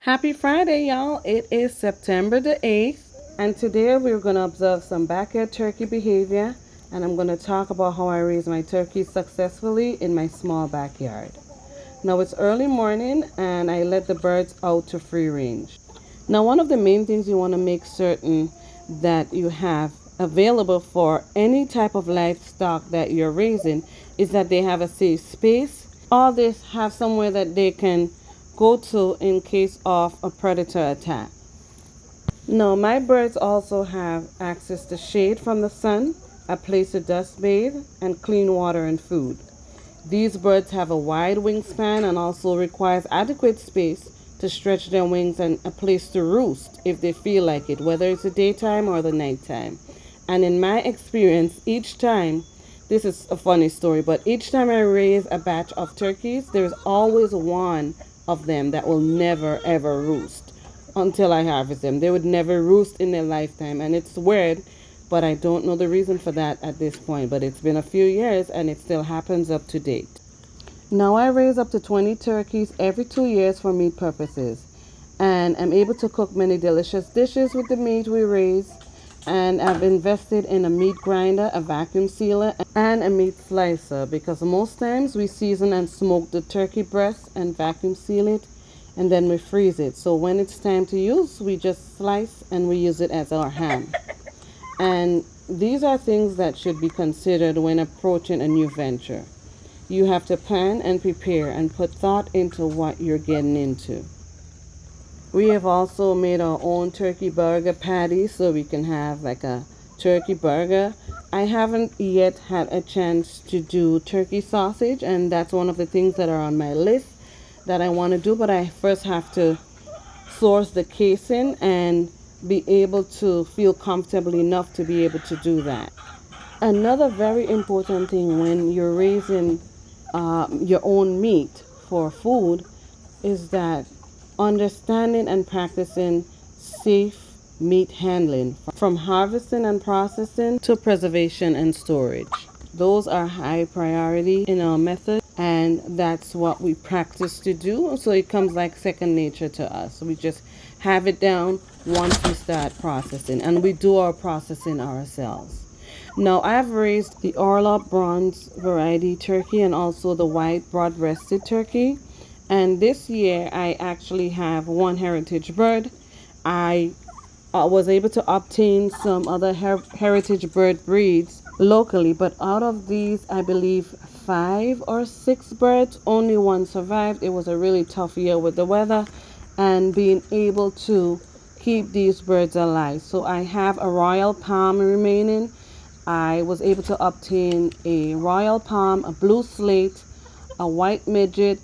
Happy Friday, y'all. It is September the 8th, and today we're going to observe some backyard turkey behavior, and I'm going to talk about how I raise my turkeys successfully in my small backyard. Now it's early morning, and I let the birds out to free range. Now, one of the main things you want to make certain that you have available for any type of livestock that you're raising is that they have a safe space. All this have somewhere that they can go to in case of a predator attack. Now, my birds also have access to shade from the sun, a place to dust bathe, and clean water and food. These birds have a wide wingspan and also requires adequate space to stretch their wings and a place to roost if they feel like it, whether it's the daytime or the nighttime. And in my experience, each time, this is a funny story, but each time I raise a batch of turkeys, there's always one of them that will never ever roost until I harvest them. They would never roost in their lifetime, and it's weird, but I don't know the reason for that at this point. But it's been a few years and it still happens up to date. Now I raise up to 20 turkeys every 2 years for meat purposes, and I'm able to cook many delicious dishes with the meat we raise. And I've invested in a meat grinder, a vacuum sealer, and a meat slicer because most times we season and smoke the turkey breast and vacuum seal it, and then we freeze it. So when it's time to use, we just slice and we use it as our ham. And these are things that should be considered when approaching a new venture. You have to plan and prepare and put thought into what you're getting into. We have also made our own turkey burger patty so we can have like a turkey burger. I haven't yet had a chance to do turkey sausage, and that's one of the things that are on my list that I want to do, but I first have to source the casing and be able to feel comfortable enough to be able to do that. Another very important thing when you're raising your own meat for food is that understanding and practicing safe meat handling from harvesting and processing to preservation and storage. Those are high priority in our method, and that's what we practice to do. So it comes like second nature to us. We just have it down once we start processing, and we do our processing ourselves. Now, I've raised the Orlop bronze variety turkey and also the white broad-breasted turkey. And this year, I actually have one heritage bird. I was able to obtain some other heritage bird breeds locally, but out of these, I believe 5 or 6 birds, only one survived. It was a really tough year with the weather and being able to keep these birds alive. So I have a royal palm remaining. I was able to obtain a royal palm, a blue slate, a white midget,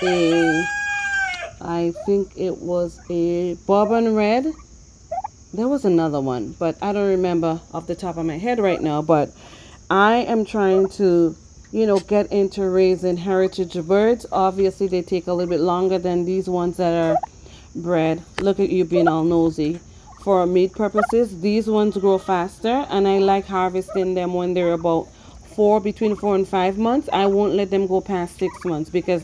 I think it was a bourbon red. There was another one, but I don't remember off the top of my head right now. But I am trying to, get into raising heritage birds. Obviously, they take a little bit longer than these ones that are bred. Look at you being all nosy. For meat purposes, these ones grow faster, and I like harvesting them when they're about between 4 and 5 months. I won't let them go past 6 months because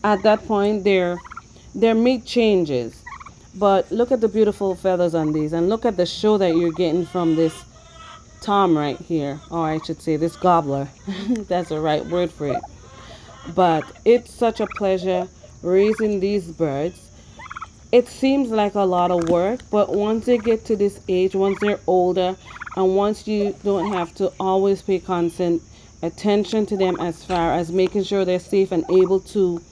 at that point their meat changes. But look at the beautiful feathers on these, and look at the show that you're getting from this tom right here, or I should say this gobbler. That's the right word for it. But it's such a pleasure raising these birds. It seems like a lot of work, but once they get to this age, once they're older, and once you don't have to always pay constant attention to them as far as making sure they're safe and able to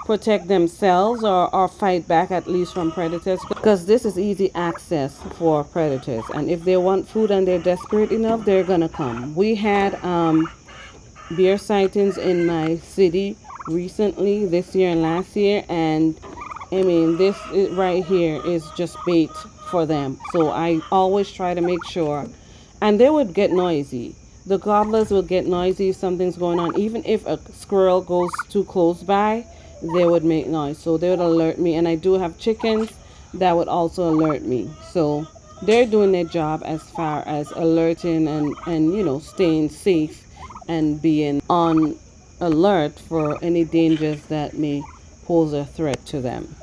protect themselves or fight back at least from predators, because this is easy access for predators, and if they want food and they're desperate enough, they're gonna come. We had bear sightings in my city recently, this year and last year, and I mean, right here is just bait for them. So I always try to make sure, and they would get noisy. The gobblers will get noisy if something's going on. Even if a squirrel goes too close by, they would make noise. So they would alert me. And I do have chickens that would also alert me. So they're doing their job as far as alerting and staying safe and being on alert for any dangers that may pose a threat to them.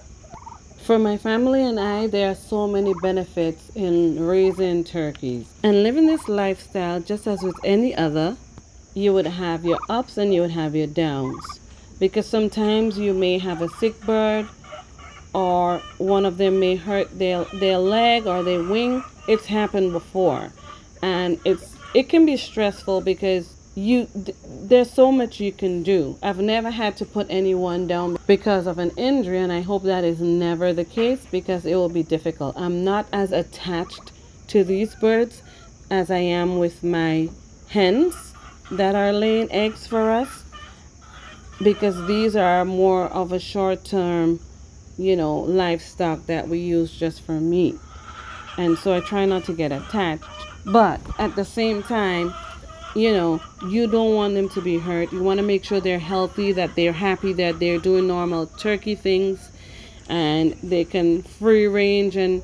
For my family and I, there are so many benefits in raising turkeys. And living this lifestyle, just as with any other, you would have your ups and you would have your downs. Because sometimes you may have a sick bird, or one of them may hurt their leg or their wing. It's happened before. And it can be stressful because there's so much you can do. I've never had to put anyone down because of an injury, and I hope that is never the case because it will be difficult. I'm not as attached to these birds as I am with my hens that are laying eggs for us, because these are more of a short term, livestock that we use just for meat. And so I try not to get attached. But at the same time, you don't want them to be hurt. You want to make sure they're healthy, that they're happy, that they're doing normal turkey things, and they can free range. And,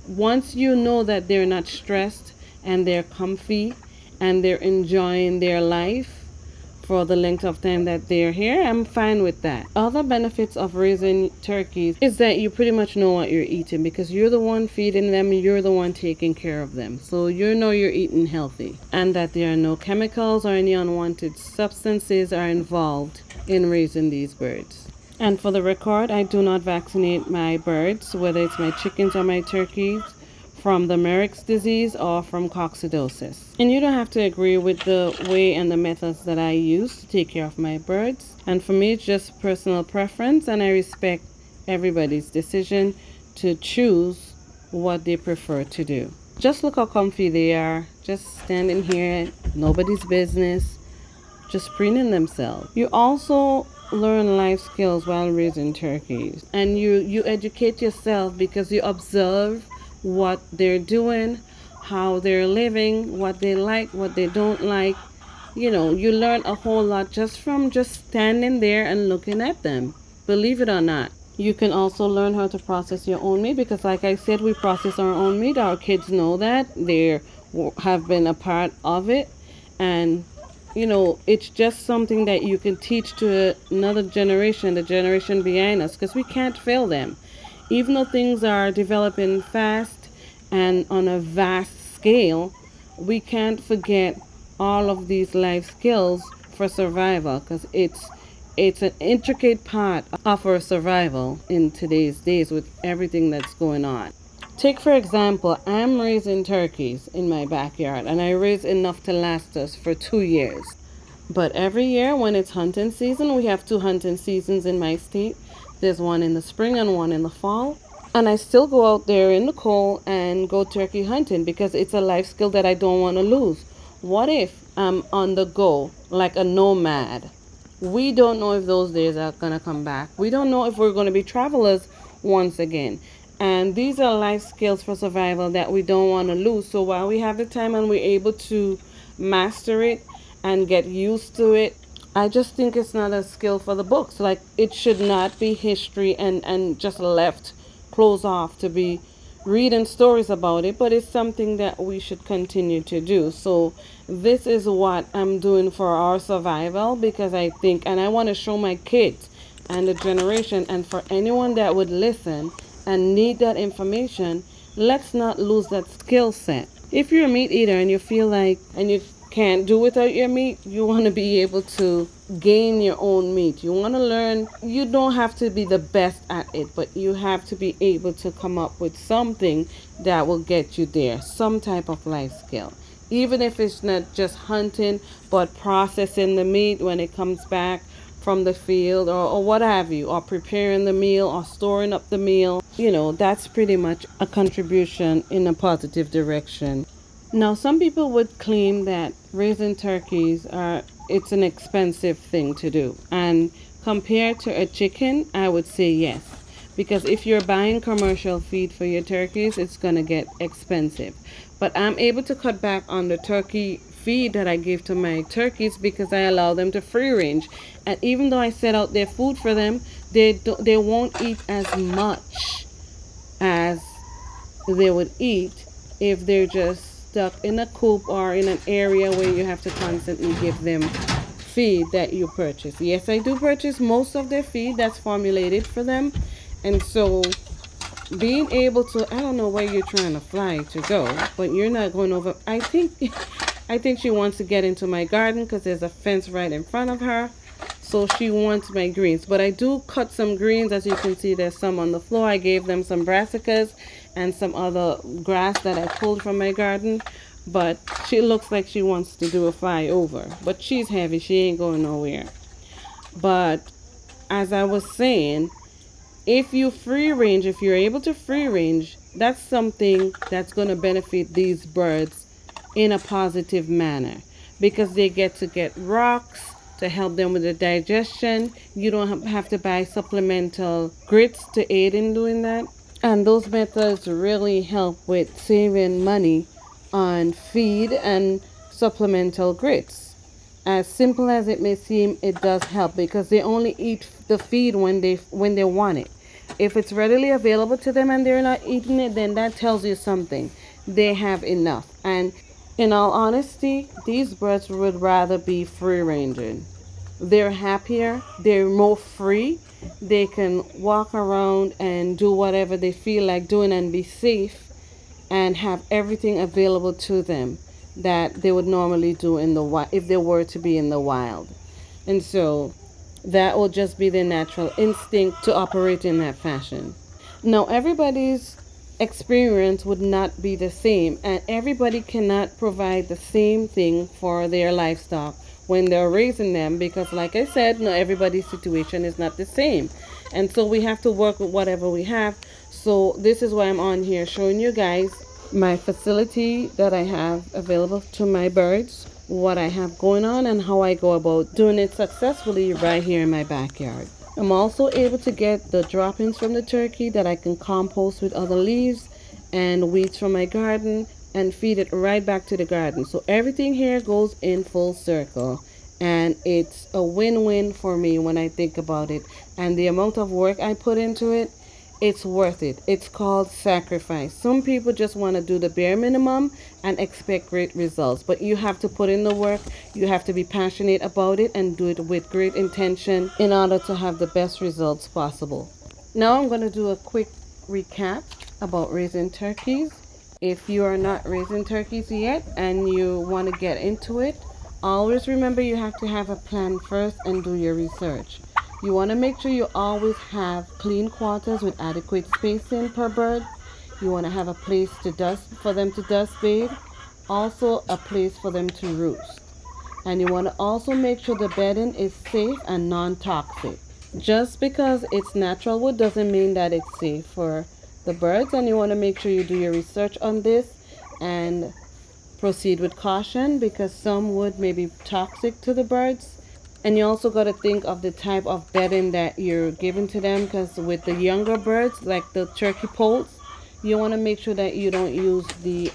once you know that they're not stressed and they're comfy and they're enjoying their life for the length of time that they're here, I'm fine with that. Other benefits of raising turkeys is that you pretty much know what you're eating because you're the one feeding them, you're the one taking care of them. So you know you're eating healthy and that there are no chemicals or any unwanted substances are involved in raising these birds. And for the record, I do not vaccinate my birds, whether it's my chickens or my turkeys, from the Merrick's disease or from coccidosis. And you don't have to agree with the way and the methods that I use to take care of my birds. And for me, it's just personal preference, and I respect everybody's decision to choose what they prefer to do. Just look how comfy they are, just standing here, nobody's business, just preening themselves. You also learn life skills while raising turkeys, and you educate yourself because you observe what they're doing, how they're living, what they like, what they don't like. You learn a whole lot just from just standing there and looking at them. Believe it or not. You can also learn how to process your own meat because, like I said, we process our own meat. Our kids know that. They have been a part of it. And, it's just something that you can teach to another generation, the generation behind us, because we can't fail them. Even though things are developing fast and on a vast scale, we can't forget all of these life skills for survival because it's an intricate part of our survival in today's days with everything that's going on. Take, for example, I'm raising turkeys in my backyard, and I raise enough to last us for 2 years. But every year when it's hunting season, we have 2 hunting seasons in my state. There's one in the spring and one in the fall. And I still go out there in the cold and go turkey hunting because it's a life skill that I don't want to lose. What if I'm on the go like a nomad? We don't know if those days are going to come back. We don't know if we're going to be travelers once again. And these are life skills for survival that we don't want to lose. So while we have the time and we're able to master it and get used to it, I just think it's not a skill for the books. Like, it should not be history and just left closed off to be reading stories about it, but it's something that we should continue to do. So this is what I'm doing for our survival because I think, and I want to show my kids and the generation, and for anyone that would listen and need that information, let's not lose that skill set. If you're a meat eater and you feel like, and you can't do without your meat, you want to be able to gain your own meat. You want to learn. You don't have to be the best at it, but you have to be able to come up with something that will get you there, some type of life skill. Even if it's not just hunting, but processing the meat when it comes back from the field, or what have you, or preparing the meal or storing up the meal. That's pretty much a contribution in a positive direction. Now, some people would claim that raising turkeys it's an expensive thing to do. And compared to a chicken, I would say yes. Because if you're buying commercial feed for your turkeys, it's going to get expensive. But I'm able to cut back on the turkey feed that I give to my turkeys because I allow them to free range. And even though I set out their food for them, they won't eat as much as they would eat if they're just stuck in a coop or in an area where you have to constantly give them feed that you purchase. Yes, I do purchase most of their feed that's formulated for them, And so being able to, I don't know where you're trying to fly to go, but you're not going over. I think I think she wants to get into my garden because there's a fence right in front of her. So she wants my greens. But I do cut some greens. As you can see, there's some on the floor. I gave them some brassicas and some other grass that I pulled from my garden. But she looks like she wants to do a flyover. But she's heavy. She ain't going nowhere. But as I was saying, if you free range, if you're able to free range, that's something that's going to benefit these birds in a positive manner because they get rocks to help them with the digestion. You don't have to buy supplemental grits to aid in doing that. And those methods really help with saving money on feed and supplemental grits. As simple as it may seem, it does help because they only eat the feed when they want it. If it's readily available to them and they're not eating it, then that tells you something. They have enough. And in all honesty, these birds would rather be free ranging. They're happier, they're more free. They can walk around and do whatever they feel like doing and be safe and have everything available to them that they would normally do in the wild if they were to be in the wild. And so that will just be their natural instinct to operate in that fashion. Now, everybody's experience would not be the same, and everybody cannot provide the same thing for their livestock when they're raising them because, like I said, no, everybody's situation is not the same. And so we have to work with whatever we have. So this is why I'm on here showing you guys my facility that I have available to my birds, what I have going on, and how I go about doing it successfully right here in my backyard. I'm also able to get the droppings from the turkey that I can compost with other leaves and weeds from my garden and feed it right back to the garden. So everything here goes in full circle, and it's a win-win for me when I think about it. And the amount of work I put into it, it's worth it. It's called sacrifice. Some people just want to do the bare minimum and expect great results, but you have to put in the work. You have to be passionate about it and do it with great intention in order to have the best results possible. Now I'm going to do a quick recap about raising turkeys. If you are not raising turkeys yet and you want to get into it, always remember you have to have a plan first and do your research. You want to make sure you always have clean quarters with adequate spacing per bird. You want to have a place to dust for them to dust bathe, also a place for them to roost. And you want to also make sure the bedding is safe and non-toxic. Just because it's natural wood doesn't mean that it's safe for the birds, and you want to make sure you do your research on this and proceed with caution because some wood may be toxic to the birds. And you also got to think of the type of bedding that you're giving to them because with the younger birds, like the turkey poults, you want to make sure that you don't use the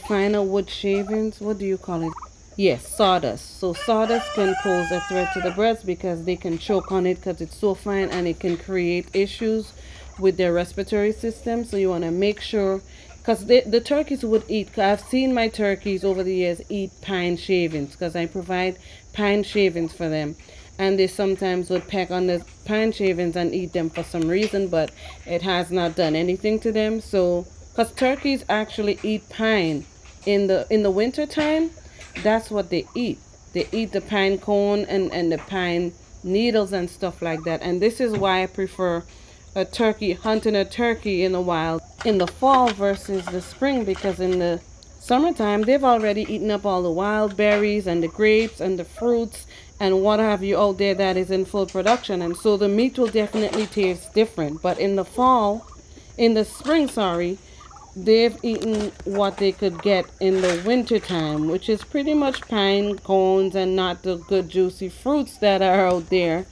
finer wood shavings. What do you call it? Yes, sawdust. So sawdust can pose a threat to the birds because they can choke on it because it's so fine and it can create issues with their respiratory system. So you want to make sure because the turkeys would eat. I've seen my turkeys over the years eat pine shavings because I provide pine shavings for them, and they sometimes would peck on the pine shavings and eat them for some reason, but it has not done anything to them. So because turkeys actually eat pine in the winter time, that's what they eat. They eat the pine cone and the pine needles and stuff like that. And this is why I prefer a turkey, hunting a turkey in the wild in the fall versus the spring, because in the summertime they've already eaten up all the wild berries and the grapes and the fruits and what have you out there that is in full production, and so the meat will definitely taste different. But in the spring, sorry, they've eaten what they could get in the winter time, which is pretty much pine cones and not the good juicy fruits that are out there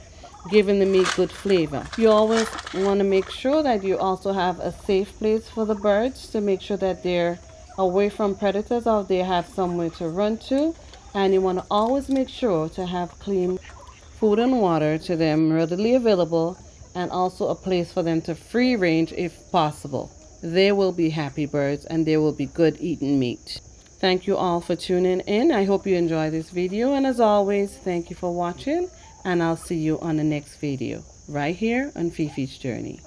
giving the meat good flavor. You always want to make sure that you also have a safe place for the birds to make sure that they're away from predators or they have somewhere to run to. And you want to always make sure to have clean food and water to them readily available, and also a place for them to free range if possible. They will be happy birds and they will be good eating meat. Thank you all for tuning in. I hope you enjoyed this video, and as always, thank you for watching, and I'll see you on the next video. right here on Fifi's Journey.